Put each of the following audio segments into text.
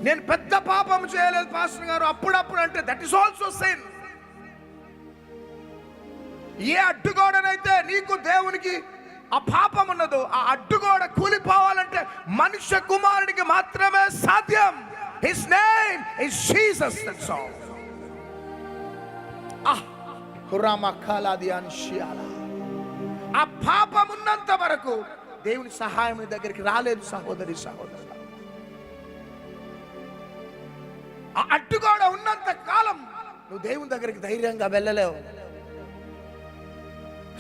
నేను పెద్ద పాపం చేయలేదు పాస్టర్ గారు అప్పుడప్పుడు అంటే దట్ ఈస్ ఆల్సో సిన్. ఏ అడ్డుగోడనైతే నీకు దేవునికి ఆ పాపం ఉన్నదో ఆ అడ్డుగోడ కూలిపోవాలంటే మనుష్య కుమారుడికి మాత్రమే సాధ్యం. His name is Jesus. That's all. ఆ పాపం ఉన్నంత వరకు దేవుని సహాయం నీ దగ్గరికి రాలేదు సహోదరి సహోదరు. ఆ అడ్డుగోడ ఉన్నంత కాలం నువ్వు దేవుని దగ్గరికి ధైర్యంగా వెళ్ళలేవు.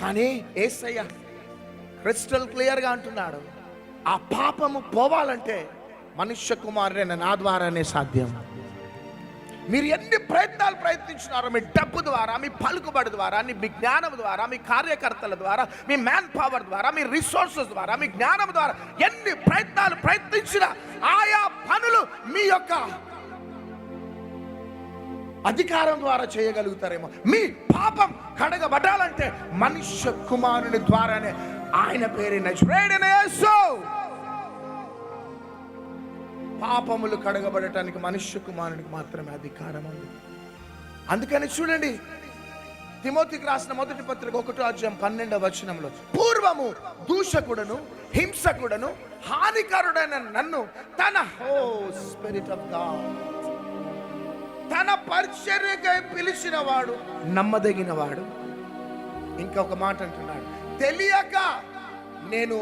కానీ యేసయ్య క్రిస్టల్ క్లియర్ గా అంటున్నాడు, ఆ పాపము పోవాలంటే మనుష్య కుమారుడైన నా ద్వారానే సాధ్యం. మీరు ఎన్ని ప్రయత్నాలు ప్రయత్నించినారో, మీ డబ్బు ద్వారా, మీ పలుకుబడి ద్వారా, మీ జ్ఞానం ద్వారా, మీ కార్యకర్తల ద్వారా, మీ మ్యాన్ పవర్ ద్వారా, మీ రిసోర్సెస్ ద్వారా, మీ జ్ఞానం ద్వారా ఎన్ని ప్రయత్నాలు ప్రయత్నించినా ఆయా పనులు మీ యొక్క అధికారం ద్వారా చేయగలుగుతారేమో. మీ పాపం కడగబడాలంటే మనుష్య కుమారుని ద్వారానే. ఆయన పేరు నజరేయుడైన యేసు. పాపములు కడగబడటానికి మనుష్య కుమారునికి మాత్రమే అధికారం ఉంది. అందుకని చూడండి, తిమోతికి రాసిన మొదటి పత్రిక 1:12 పూర్వము దూషకుడను హింసకుడను హానికరుడైన నన్ను తన స్పిరిట్ ఆఫ్ గాడ్ తన పరిచర్యకై పిలిచిన వాడు నమ్మదగిన వాడు. ఇంకొక మాట అంటున్నాడు, తెలియక నేను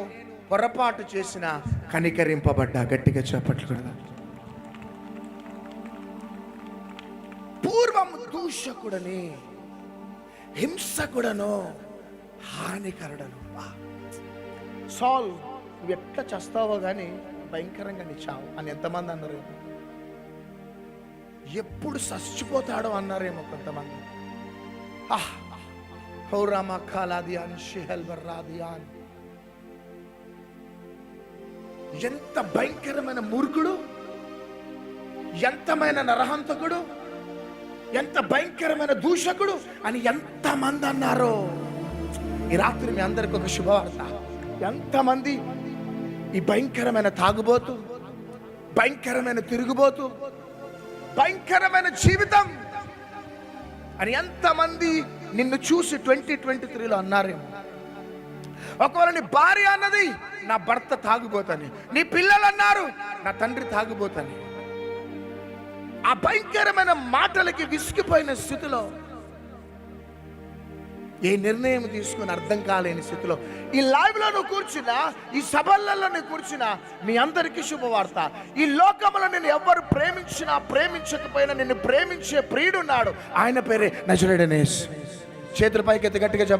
పొరపాటు చేసిన కనికరింపబడ్డా. గట్టిగా చెప్పట్లు కదా. పూర్వము దూషకుడని హింసకుడను హానికరుడను. సాల్, నువ్వు ఎట్లా చేస్తావో కానీ భయంకరంగా నీ చావు అని ఎంతమంది అన్నారు. ఎప్పుడు చచ్చిపోతాడో అన్నారేమో కొంతమంది. ఎంత భయంకరమైన మూర్ఖుడు, ఎంతమైన నరహంతకుడు, ఎంత భయంకరమైన దూషకుడు అని ఎంతమంది అన్నారో. ఈ రాత్రి మీ అందరికి ఒక శుభవార్త. ఎంతమంది ఈ భయంకరమైన తాగుబోతు, భయంకరమైన తిరుగుబోతు, భయంకరమైన జీవితం అని ఎంతమంది నిన్ను చూసి 2023లో అన్నారేమో. ఒకవేళ నీ భార్య అన్నది నా భర్త తాగుబోతని, నీ పిల్లలు అన్నారు నా తండ్రి తాగుబోతని. ఆ భయంకరమైన మాటలకి విసిగిపోయిన స్థితిలో, ఏ నిర్ణయం తీసుకుని అర్థం కాలేని స్థితిలో ఈ లైవ్లో నువ్వు కూర్చున్నా, ఈ సభలలో నువ్వు కూర్చున్నా, మీ అందరికీ శుభవార్త. ఈ లోకంలో నిన్ను ఎవరు ప్రేమించినా ప్రేమించకపోయినా నిన్ను ప్రేమించే ప్రియుడున్నాడు. ఆయన పేరే నజరేయుడైన యేసు. చేతుల పైకి ఎత్తి గట్టిగా చెప్పండి.